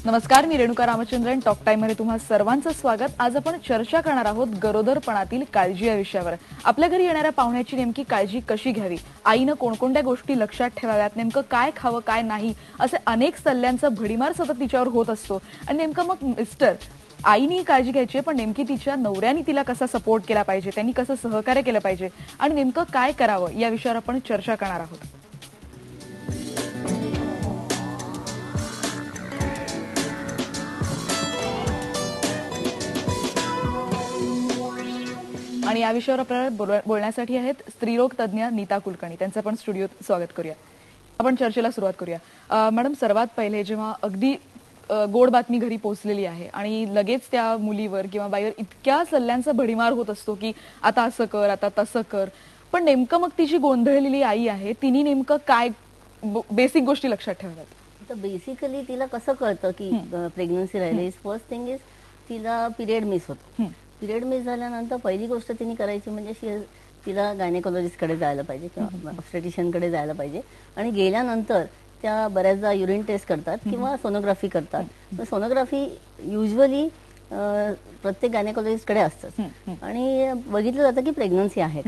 नमस्कार, मी Renuka Ramachandran. Talk time मध्ये तुम्हा सर्वांचं स्वागत. आज आपण चर्चा करणार आहोत गरोदरपणातील काळजी या विषयावर. आपल्या घरी येणाऱ्या पाहुण्याची नेमकी काळजी कशी घ्यावी, आईनं कोणकोणत्या गोष्टी लक्षात ठेवाव्यात, नेमकं काय खावं काय नाही, असे अनेक सल्ल्यांचा भडीमार सतत तिच्यावर होत असतो. आणि नेमकं मग आईनी काळजी घ्यायची, पण नेमकी तिच्या नवऱ्याने तिला कसा सपोर्ट केला पाहिजे, त्यांनी कसं सहकार्य केलं पाहिजे आणि नेमकं काय करावं या विषयावर आपण चर्चा करणार आहोत. आणि या विषयावर आपल्याला बोलण्यासाठी आहेत स्त्रीरोग तज्ञ नीता कुलकर्णी. त्यांचं पण स्टुडिओत स्वागत करूया. आपण चर्चेला सुरुवात करूया. मॅडम, सर्वात पहिले जेव्हा अगदी गोड बातमी घरी पोहोचलेली आहे आणि लगेच त्या मुलीवर किंवा बाईवर इतक्या सल्ल्यांचा भडीमार होत असतो की आता असं कर, आता तसं कर, पण नेमकं मग तिची गोंधळलेली आई आहे, तिने नेमकं काय बेसिक गोष्टी लक्षात ठेवाव्यात? तर बेसिकली तिला कसं कळतं की प्रेग्नन्सी राहिली? फर्स्ट थिंग इज तिला पिरियड मिस होतो. पिरियड मिस झाल्यानंतर पहिली गोष्ट तिने करायची म्हणजे तिला गायनेकोलॉजिस्ट कडे जायला पाहिजे किंवा ऑब्स्टेटिशियन कडे जायला पाहिजे. आणि गेल्यानंतर त्या बऱ्याचदा युरिन टेस्ट करतात किंवा सोनोग्राफी करतात. सोनोग्राफी युजली प्रत्येक गायनेकोलॉजिस्ट कडे असतं आणि बघितलं जातं की प्रेग्नन्सी आहे,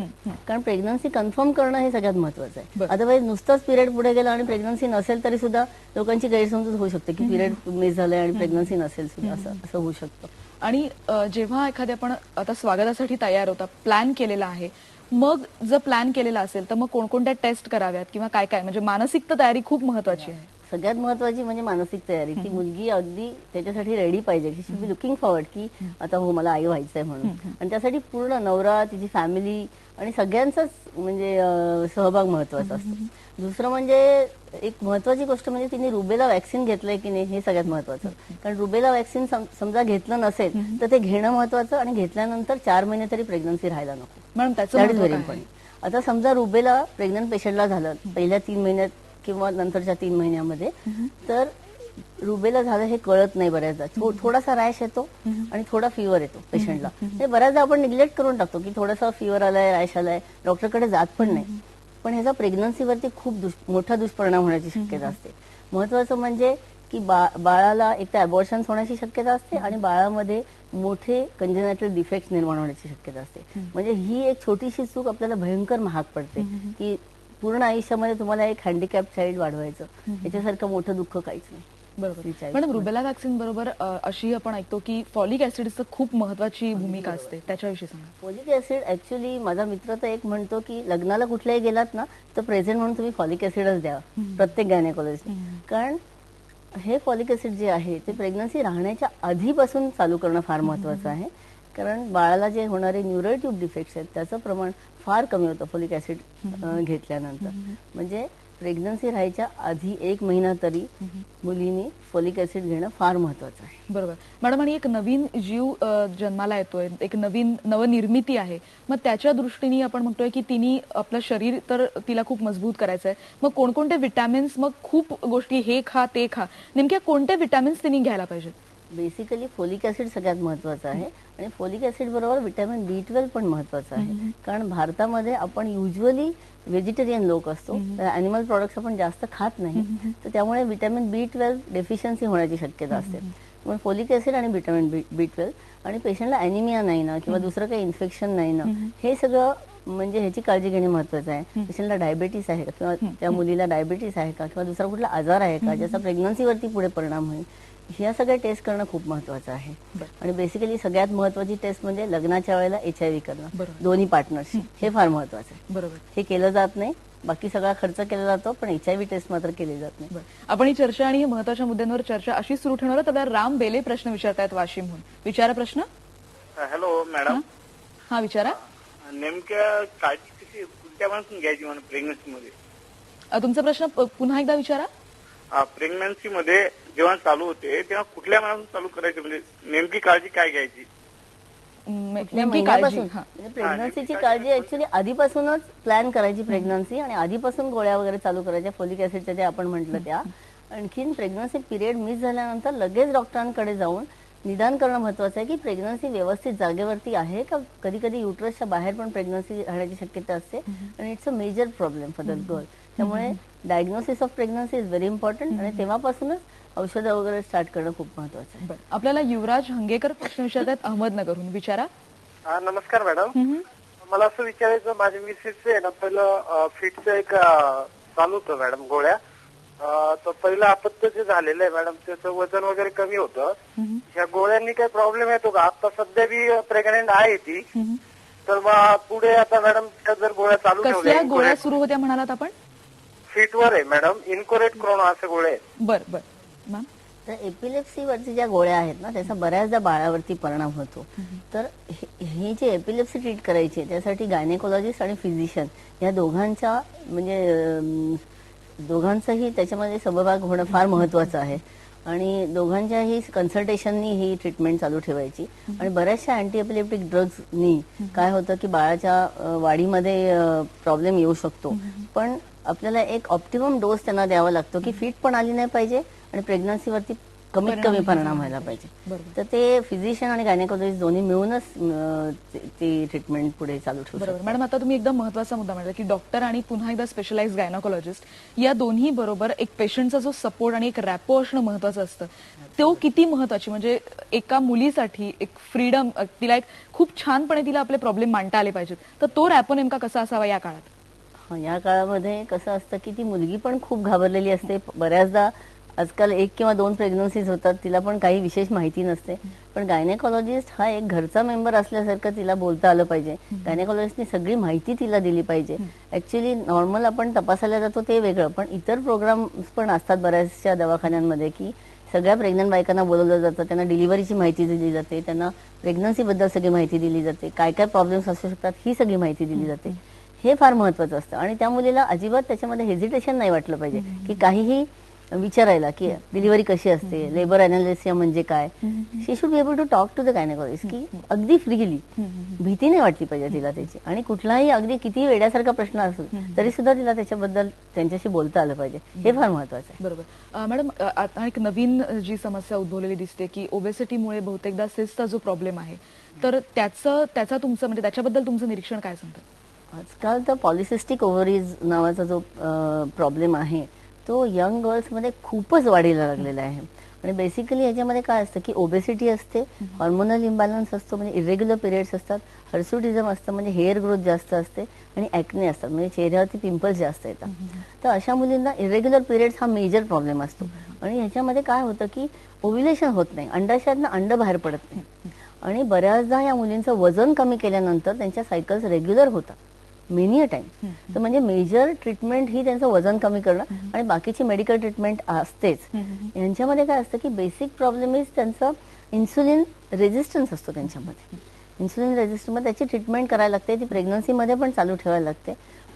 कारण प्रेग्नन्सी कन्फर्म करणं हे सगळ्यात महत्वाचं आहे. अदरवाईज नुसतंच पिरियड पुढे गेला आणि प्रेग्नन्सी नसेल तरी सुद्धा लोकांची गैरसमजूत होऊ शकते की पिरियड मिस झालाय आणि प्रेग्नन्सी नसेल सुद्धा, असं होऊ शकतं. आणि जेव्हा एखाद्या आपण आता स्वागतासाठी तयार होता, प्लॅन केलेला आहे, मग जर प्लॅन केलेला असेल तर मग कोणकोणत्या टेस्ट कराव्यात किंवा काय काय, म्हणजे मानसिक तयारी खूप महत्वाची आहे. सगळ्यात महत्वाची म्हणजे मानसिक तयारी. ती मुलगी अगदी त्याच्यासाठी रेडी पाहिजे, शी बी लुकिंग फॉरवर्ड की आता हो मला आई व्हायचंय म्हणून. आणि त्यासाठी पूर्ण नवरा, तिची फॅमिली आणि सगळ्यांचाच म्हणजे सहभाग महत्वाचा असतो. दुसरं म्हणजे एक महत्वाची गोष्ट म्हणजे तिने रुबेला व्हॅक्सिन घेतलंय की नाही हे सगळ्यात महत्वाचं. कारण रुबेला व्हॅक्सिन समजा घेतलं नसेल तर ते घेणं महत्वाचं आणि घेतल्यानंतर 4 महिने तरी प्रेग्नन्सी राहायला नको. मॅडम, त्याचं आता समजा रुबेला प्रेग्नंट पेशंटला झालं पहिल्या 3 महिन्यात किंवा नंतरच्या 3 महिन्यामध्ये, तर रुबेला झालं हे कळत नाही बऱ्याचदा. थोडासा रॅश येतो आणि थोडा फीवर येतो पेशंटला. हे बऱ्याचदा आपण निग्लेक्ट करून टाकतो की थोडासा फीवर आलाय, रॅश आलाय, डॉक्टरकडे जात पण नाही. पण ह्याचा प्रेग्नन्सीवरती खूप मोठा दुष्परिणाम होण्याची शक्यता असते. महत्वाचं म्हणजे की बाळाला एक तर अबॉर्शन्स होण्याची शक्यता असते आणि बाळामध्ये मोठे कंजेनायटल डिफेक्ट निर्माण होण्याची शक्यता असते. म्हणजे ही एक छोटीशी चूक आपल्याला भयंकर महाग पडते की पूर्ण आयुष्यामध्ये तुम्हाला एक हँडिकॅप चाइल्ड वाढवायचं, याच्यासारखं मोठं दुःख काहीच नाही. बरोबर. पण रुबेला व्हॅक्सिन बरोबर अशी आपण ऐकतो की फॉलिक ऍसिडचं खूप महत्वाची भूमिका असते, त्याच्याविषयी सांगा. फॉलिक ऍसिड ऍक्च्युली माझा मित्र तर एक म्हणतो की लग्नाला कुठल्याही गेलात ना तर प्रेझेंट म्हणून तुम्ही फॉलिक ऍसिडच द्या प्रत्येक गायनेकोलॉजिस्ट. कारण हे फॉलिक ऍसिड जे आहे ते प्रेग्नन्सी राहण्याच्या आधीपासून चालू करणं फार महत्वाचं आहे. कारण बाळाला जे होणारे न्यूरल ट्यूब डिफेक्ट्स आहेत त्याचं प्रमाण फार कमी होतं फॉलिक ऍसिड घेतल्यानंतर. म्हणजे प्रेग्नन्सी राहायच्या आधी 1 महिना तरी मुलीने फॉलिक ऍसिड घेणं फार महत्वाचं आहे. बरोबर मॅडम. आणि एक नवीन जीव जन्माला येतोय, एक नवनिर्मिती आहे, मग त्याच्या दृष्टीने आपण म्हणतोय की तिने आपलं शरीर तर तिला खूप मजबूत करायचं आहे. मग कोणकोणते विटॅमिन्स, मग खूप गोष्टी हे खा ते खा, नेमक्या कोणते विटॅमिन्स तिने घ्यायला पाहिजेत? बेसिकली फॉलिक ऍसिड सगळ्यात महत्वाचं आहे आणि फॉलिक ऍसिड बरोबर विटॅमिन B12 पण महत्वाचं आहे. कारण भारतामध्ये आपण युजली व्हेजिटेरियन लोक असतो, अॅनिमल प्रॉडक्ट्स आपण जास्त खात नाही, तर त्यामुळे विटॅमिन B12 डेफिशियन्सी होण्याची शक्यता असते. मग फॉलिक ऍसिड आणि विटॅमिन B12 आणि पेशंटला अॅनिमिया नाही ना किंवा दुसरं काही इन्फेक्शन नाही ना, हे सगळं म्हणजे ह्याची काळजी घेणे महत्वाचं आहे. पेशंटला डायबिटीस आहे का किंवा त्या मुलीला डायबिटीस आहे का किंवा दुसरा कुठला आजार आहे का ज्याचा प्रेग्नन्सीवरती पुढे परिणाम होईल, ह्या सगळ्या टेस्ट करणं खूप महत्वाचं आहे. आणि बेसिकली सगळ्यात महत्वाची टेस्ट म्हणजे लग्नाच्या वेळेला HIV करणं, दोन्ही पार्टनर्स, हे फार महत्वाचं आहे. बरोबर. हे केलं जात नाही, बाकी सगळा खर्च केला जातो पण HIV टेस्ट मात्र केली जात नाही. आपण ही चर्चा आणि महत्वाच्या मुद्द्यांवर चर्चा अशी सुरू ठेवणार आहोत. आता राम बेले प्रश्न विचारतायत वाशिमहून. विचारा प्रश्न. Hello madam. हा विचारा. नेमक्या काळजी कशी कोणत्या माणूस घ्यायची म्हणून प्रेग्नन्सी मध्ये? तुमचा प्रश्न पुन्हा एकदा विचारा. प्रेग्नन्सी मध्ये जेव्हा चालू होते तेव्हा कुठल्या माणूस चालू करायची, म्हणजे नेमकी काळजी काय घ्यायची? प्रेग्नन्सीची काळजी ऍक्च्युली आधीपासूनच प्लॅन करायची प्रेग्नन्सी आणि आधीपासून गोळ्या वगैरे चालू करायच्या फॉलिक ऍसिडच्या जे आपण म्हटलं त्या. आणखीन प्रेग्नन्सी पिरियड मिस झाल्यानंतर लगेच डॉक्टरांकडे जाऊन निदान करणं महत्वाचं आहे की प्रेग्नन्सी व्यवस्थित जागेवरती आहे का. कधी कधी युट्रसच्या बाहेर पण प्रेग्नन्सी राहण्याची शक्यता असते आणि it's a major problem for the girl. त्यामुळे diagnosis of pregnancy is very important आणि तेव्हापासूनच औषधं वगैरे स्टार्ट करणं खूप महत्वाचं आहे. बरं, आपल्याला युवराज हंगेकर प्रश्न विचारतात अहमदनगरहून. विचारा. नमस्कार मॅडम. मला असं विचारायचं, माझ्या मिसेसचं आहे ना पहिलं फिटचं एक चालू होतं मॅडम गोळ्या. तर पहिलं अपत्य जे झालेलं आहे मॅडम, त्याचं वजन वगैरे कमी होतं. ह्या गोळ्यांनी काही प्रॉब्लेम येतो का? आता सध्या बी प्रेग्नेंट आहे ती, तर मग पुढे आता मॅडम त्या जर गोळ्या चालू कसल्या ठेवल्या गोळ्या सुरू होत्या म्हणालात आपण? फिटवर आहे मॅडम, इन्कोरेट क्रोनो असे गोळ्या आहेत. बर बर मॅम. तर एपिलेप्सीवरची ज्या गोळ्या आहेत ना, त्याचा बऱ्याचदा बाळावरती परिणाम होतो. तर ही जी एपिलेप्सी ट्रीट करायची आहे, त्यासाठी गायनेकोलॉजिस्ट आणि फिजिशियन या दोघांच्या दोघांचाही त्याच्यामध्ये समभाग होणं फार महत्वाचं आहे. आणि दोघांच्याही कन्सल्टेशननी ही ट्रीटमेंट चालू ठेवायची. आणि बऱ्याचशा अँटी एपिलेप्टिक ड्रग्सनी काय होतं की बाळाच्या वाढीमध्ये प्रॉब्लेम येऊ शकतो. पण आपल्याला एक ऑप्टिमम डोस त्यांना द्यावा लागतो की फिट पण आली नाही पाहिजे आणि प्रेग्नन्सीवरती कमीत कमी परिणाम व्हायला पाहिजे. तर ते फिजिशियन आणि गायनेकोलॉजिस्ट दोन्ही मिळूनच ती ट्रीटमेंट पुढे चालू ठेवू बरोबर शकतात. मॅडम, आता तुम्ही एकदम महत्वाचा मुद्दा म्हणाला की डॉक्टर आणि पुन्हा एकदा स्पेशलाइज गायनाकोलॉजिस्ट या दोन्ही बरोबर एक पेशंटचा जो सपोर्ट आणि एक रॅपो असणं महत्वाचं असतं. तो किती महत्वाची, म्हणजे एका मुलीसाठी एक फ्रीडम, तिला एक खूप छानपणे तिला आपले प्रॉब्लेम मांडता आले पाहिजेत, तर तो रॅपो नेमका कसा असावा या काळात? या काळामध्ये कसं असतं की ती मुलगी पण खूप घाबरलेली असते. बऱ्याचदा आजकाल 1 किंवा 2 प्रेग्नन्सीज होतात, तिला पण काही विशेष माहिती नसते. पण गायनेकोलॉजिस्ट हा एक घरचा मेंबर असल्यासारखं तिला बोलता आलं पाहिजे. गायनेकोलॉजिस्टनी सगळी माहिती तिला दिली पाहिजे. ऍक्च्युली नॉर्मल आपण तपासायला जातो ते वेगळं, पण इतर प्रोग्राम्स पण असतात बऱ्याचशा दवाखान्यांमध्ये की सगळ्या प्रेग्नंट बायकांना बोलवलं जातं, त्यांना डिलिव्हरीची माहिती दिली जाते, त्यांना प्रेग्नन्सी बद्दल सगळी माहिती दिली जाते, काय काय प्रॉब्लेम्स असू शकतात ही सगळी माहिती दिली जाते. हे फार महत्वाचं असतं. आणि त्या मुलीला अजिबात त्याच्यामध्ये हेजिटेशन नाही वाटलं पाहिजे की काहीही विचारायला की डिलिव्हरी कशी असते, लेबर अनालिसिया म्हणजे काय. She should be able to talk to the gynaecologist की अगदी फ्रीली, भीती नाही वाटली पाहिजे तिला त्याची. आणि कुठलाही अगदी किती वेड्यासारखा प्रश्न असो तरी सुद्धा तिला त्याच्याबद्दल त्यांच्याशी बोलता आलं पाहिजे. हे फार महत्वाचं आहे. बरोबर मॅडम, आता एक नवीन जी समस्या उद्भवलेली दिसते की ओबेसिटीमुळे बहुतेकदा सिस्टचा जो प्रॉब्लेम आहे, तर त्याचा तुमचं म्हणजे त्याच्याबद्दल तुमचं निरीक्षण काय सांगतं? आजकाल तर पॉलिसिस्टिक ओव्हरीज नावाचा जो प्रॉब्लेम आहे तो यंग गर्ल्समध्ये खूपच वाढीला लागलेला आहे. आणि बेसिकली याच्यामध्ये काय असतं की ओबेसिटी असते, हॉर्मोनल इम्बॅलन्स असतो म्हणजे इरेग्युलर पिरियड्स असतात, हर्सुटिझम असतं म्हणजे हेअर ग्रोथ जास्त असते, आणि ॲक्ने असतात म्हणजे चेहऱ्यावरती पिंपल्स जास्त येतात. तर अशा मुलींना इरेग्युलर पिरियड्स हा मेजर प्रॉब्लेम असतो. आणि ह्याच्यामध्ये काय होतं की ओव्ह्युलेशन होत नाही, अंडाशयातनं अंड बाहेर पडत नाही. आणि बऱ्याचदा या मुलींचं वजन कमी केल्यानंतर त्यांच्या सायकल्स रेग्युलर होतात मेनी अ टाइम. तर म्हणजे मेजर ट्रीटमेंट ही त्यांचं वजन कमी करणं आणि बाकीची मेडिकल ट्रीटमेंट असतेच. यांच्यामध्ये काय असतं की बेसिक प्रॉब्लेम इज त्यांचं इन्सुलिन रेजिस्टन्स असतो त्यांच्यामध्ये. इन्सुलिन रेजिस्टन्समध्ये त्याची ट्रीटमेंट करायला लागते, ती प्रेग्नन्सीमध्ये पण चालू ठेवायला लागते.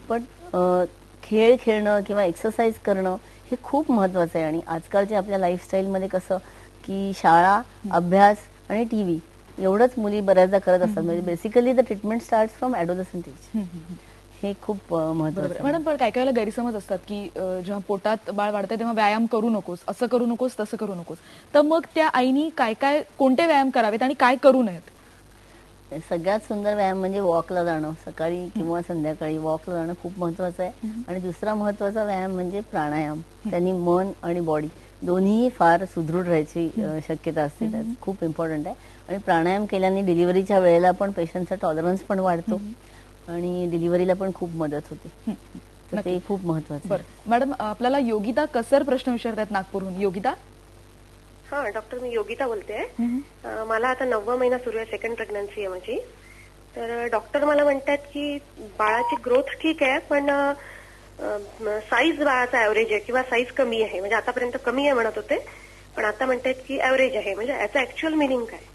पण खेळ खेळणं किंवा एक्सरसाइज करणं हे खूप महत्वाचं आहे. आणि आजकालच्या आपल्या लाईफस्टाईलमध्ये कसं की शाळा, अभ्यास आणि टीव्ही एवढंच मुली बऱ्याचदा करत असतात. म्हणजे basically the treatment start from adolescent age. हे खूप महत्वाचं आहे. मॅडम, पण काय काय वेळेला गैरसमज असतात की जेव्हा पोटात बाळ वाढतंय तेव्हा व्यायाम करू नकोस, असं करू नकोस, तसं करू नकोस. तर मग त्या आईनी कोणते व्यायाम करावेत आणि काय करू नयेत? सगळ्यात सुंदर व्यायाम म्हणजे वॉकला जाणं, सकाळी किंवा संध्याकाळी वॉकला जाणं खूप महत्वाचं आहे. आणि दुसरा महत्वाचा व्यायाम म्हणजे प्राणायाम. त्यांनी मन आणि बॉडी दोन्ही फार सुदृढ राहायची शक्यता असते. त्यात खूप इम्पॉर्टंट आहे. आणि प्राणायाम केल्याने डिलिव्हरीच्या वेळेला पण पेशंटचा टॉलरन्स पण वाढतो आणि डिलिव्हरीला पण खूप मदत होते. तर ते खूप महत्वाचं आहे. मॅडम, आपल्याला योगिता कसर प्रश्न विचारतात नागपूरहून. योगिता. हा डॉक्टर, मी योगिता बोलते. मला आता 9वा महिना सुरू आहे, सेकंड प्रेग्नन्सी आहे माझी. तर डॉक्टर मला म्हणतात की बाळाची ग्रोथ ठीक आहे, पण साईज बाळाचा ऍव्हरेज आहे किंवा साईज कमी आहे. म्हणजे आतापर्यंत कमी आहे म्हणत होते, पण आता म्हणतात की ऍव्हरेज आहे. म्हणजे याचं ऍक्च्युअल मिनिंग काय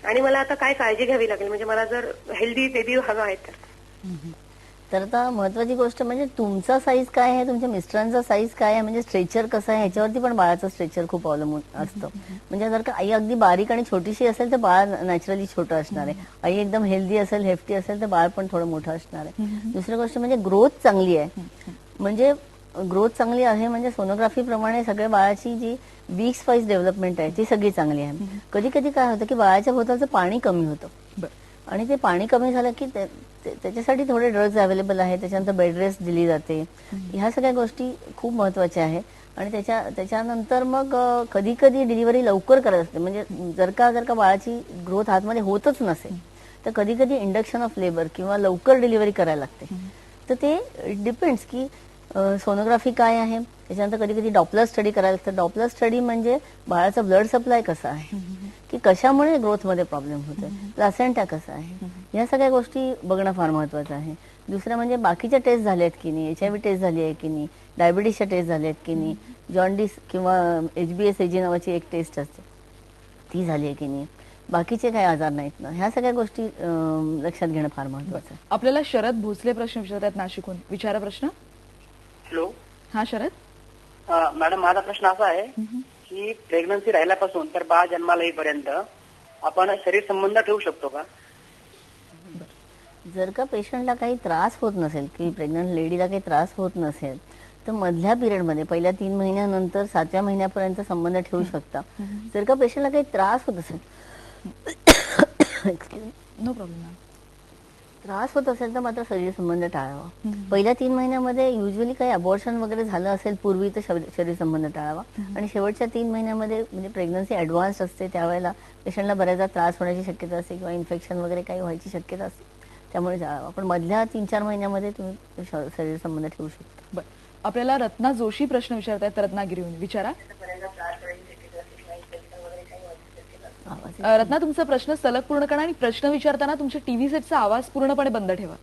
आणि मला आता काय काळजी घ्यावी लागेल, म्हणजे मला जर हेल्दी बेबी हवा आहे तर आता महत्वाची गोष्ट म्हणजे तुमचा साईज काय आहे, तुमच्या मिस्टरांचा साईज काय आहे, म्हणजे स्ट्रेचर कसं आहे ह्याच्यावरती पण बाळाचं स्ट्रेचर खूप अवलंबून असतं. म्हणजे जर का आई अगदी बारीक आणि छोटीशी असेल तर बाळ नॅचरली छोटं असणार आहे. आई एकदम हेल्दी असेल, हेफ्टी असेल तर बाळ पण थोडं मोठं असणार आहे. दुसरी गोष्ट म्हणजे ग्रोथ चांगली आहे. म्हणजे ग्रोथ चांगली आहे म्हणजे सोनोग्राफी प्रमाणे सगळ्या बाळाची जी वीक्स वाईज डेव्हलपमेंट आहे ती सगळी चांगली आहे. कधी कधी काय होतं की बाळाच्या भोवतालचं पाणी कमी होतं आणि ते पाणी कमी झालं की त्याच्यासाठी थोडे ड्रग्ज अवेलेबल आहे. त्याच्यानंतर बेड रेस्ट दिली जाते. ह्या सगळ्या गोष्टी खूप महत्वाच्या आहेत. आणि त्याच्यानंतर मग कधी कधी डिलिव्हरी लवकर करत असते, म्हणजे जर का बाळाची ग्रोथ आतमध्ये होतच नसेल तर कधी कधी इंडक्शन ऑफ लेबर किंवा लवकर डिलिव्हरी करायला लागते. तर ते डिपेंड्स की सोनोग्राफी काय आहे, त्याच्यानंतर कधी कधी डॉपलर स्टडी करायला लागतं. डॉपलर स्टडी म्हणजे बाळाचा ब्लड सप्लाय कसा आहे, की कशामुळे ग्रोथ मध्ये प्रॉब्लेम होतोय, प्लासेंटा कसा आहे, या सगळ्या गोष्टी बघणं फार महत्वाचं आहे. दुसरं म्हणजे बाकीच्या टेस्ट झाल्या आहेत की नाही, HIV टेस्ट झाली आहे की नाही, डायबिटीसच्या टेस्ट झाल्या आहेत की नाही, जॉन्डिस किंवा HbS-AG नावाची एक टेस्ट असते ती झाली आहे की नाही, बाकीचे काही आजार नाहीत ना, ह्या सगळ्या गोष्टी लक्षात घेणं फार महत्वाचं आहे. आपल्याला शरद भोसले प्रश्न विचारतात नाशिकहून. विचारा प्रश्न. हॅलो. हा शरद. मॅडम, माझा प्रश्न असा आहे की प्रेग्नन्सी राहिल्यापासून तर बाळ जन्माला येईपर्यंत आपण शरीर संबंध ठेवू शकतो का? जर का पेशंटला काही त्रास होत नसेल, की प्रेग्नंट लेडीला काही त्रास होत नसेल, तर मधल्या पिरियडमध्ये पहिल्या 3 महिन्यानंतर 7व्या महिन्यापर्यंत संबंध ठेवू शकता. जर का पेशंटला काही त्रास होत असेल नो प्रॉब्लेम. त्रास होत असेल तर मात्र शरीर संबंध टाळावा. पहिल्या 3 महिन्यामध्ये युजली काही अबॉर्शन वगैरे झालं असेल पूर्वी तर शरीर संबंध टाळावा. आणि शेवटच्या 3 महिन्यामध्ये म्हणजे प्रेग्नन्सी ऍडव्हान्स असते, त्यावेळेला पेशंटला बऱ्याचदा त्रास होण्याची शक्यता असते किंवा इन्फेक्शन वगैरे काही व्हायची शक्यता असते, त्यामुळे टाळावा. पण मधल्या 3-4 महिन्यामध्ये तुम्ही शरीर संबंध ठेवू शकता. बरं, आपल्याला रत्ना जोशी प्रश्न विचारतायत रत्नागिरीहून. विचारा. रत्ना, तुमचा प्रश्न सलग पूर्ण करा आणि प्रश्न विचारताना तुमच्या टीव्ही सेटचा आवाज पूर्णपणे बंद ठेवा.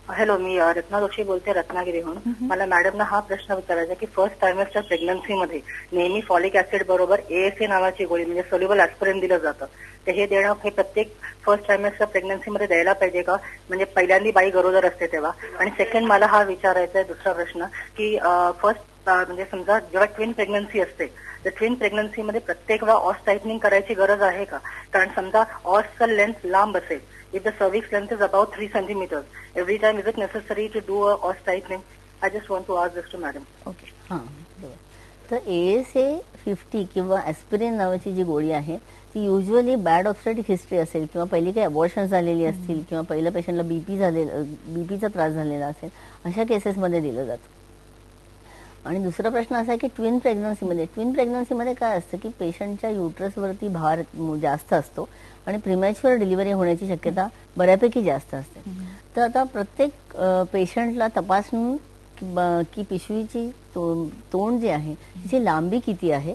हॅलो, मी रत्ना जोशी बोलते रत्नागिरीहून. मला मॅडमना हा प्रश्न विचारायचा की फर्स्ट ट्रायमेस्टर प्रेग्नन्सी मध्ये नेहमी फॉलिक ऍसिड बरोबर ASA नावाची गोळी म्हणजे सोल्युबल ऍस्पिरिन दिलं जातं, तर हे देणं हे प्रत्येक फर्स्ट ट्रायमेस्टर प्रेग्नन्सी मध्ये द्यायला पाहिजे का, म्हणजे पहिल्यांदा बाई गरोदर असते तेव्हा? आणि सेकंड मला हा विचारायचा आहे दुसरा प्रश्न की फर्स्ट म्हणजे समजा जेव्हा ट्विन प्रेग्नन्सी असते तर ट्विन प्रेग्नन्सी मध्ये प्रत्येक वेळा ऑस टाइटनिंग करायची गरज आहे का? कारण समजा ऑसचा लेंथ लांब असेल, if the cervix length is about 3 centimeters, every time is it necessary to do a os tightening? I just want to ask this to madam. Okay. हां, बरोबर. तर ASA 50 किंवा ॲस्पिरिन नावाची जी गोळी आहे ती युजली बॅड ऑब्स्टेटिक हिस्ट्री असेल किंवा पहिली काही अबॉर्शन झालेली असतील किंवा पहिल्या पेशंटला बीपीचा त्रास झालेला असेल, अशा केसेसमध्ये दिलं जातं. आणि दुसरा प्रश्न असा आहे की ट्विन प्रेग्नन्सीमध्ये काय असतं की पेशंटच्या युट्रसवरती भार जास्त असतो आणि प्रिमॅच्युअर डिलिव्हरी होण्याची शक्यता बऱ्यापैकी जास्त असते. तर आता प्रत्येक पेशंटला तपासून की पिशवीची तोंड जे आहे तिची लांबी किती आहे,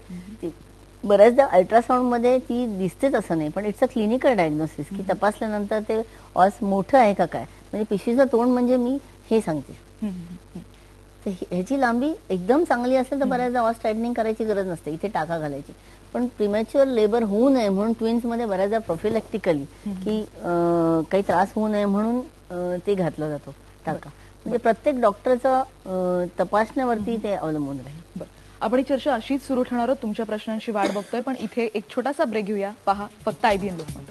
बऱ्याचदा अल्ट्रासाऊंडमध्ये ती दिसतेच असं नाही, पण इट्स अ क्लिनिकल डायग्नोसिस की तपासल्यानंतर ते ऑस मोठं आहे का काय, म्हणजे पिशवीचं तोंड म्हणजे मी हे सांगते. तर ह्याची लांबी एकदम चांगली असेल तर बऱ्याचदा ऑस टायटनिंग करायची गरज नसते, इथे टाका घालायची. पण प्रिमॅच्युअर लेबर होऊ नये म्हणून ट्विन्समध्ये बऱ्याचदा प्रोफिलॅक्टिकली की काही त्रास होऊ नये म्हणून ते घातलं जातो टाका. म्हणजे प्रत्येक डॉक्टरचं तपासण्यावरती ते अवलंबून राहील. बरं, आपण ही चर्चा अशीच सुरू ठेवणार आहोत. तुमच्या प्रश्नांची वाट बघतोय, पण इथे एक छोटासा ब्रेक घेऊया. पहा फक्त IBN लोकमत.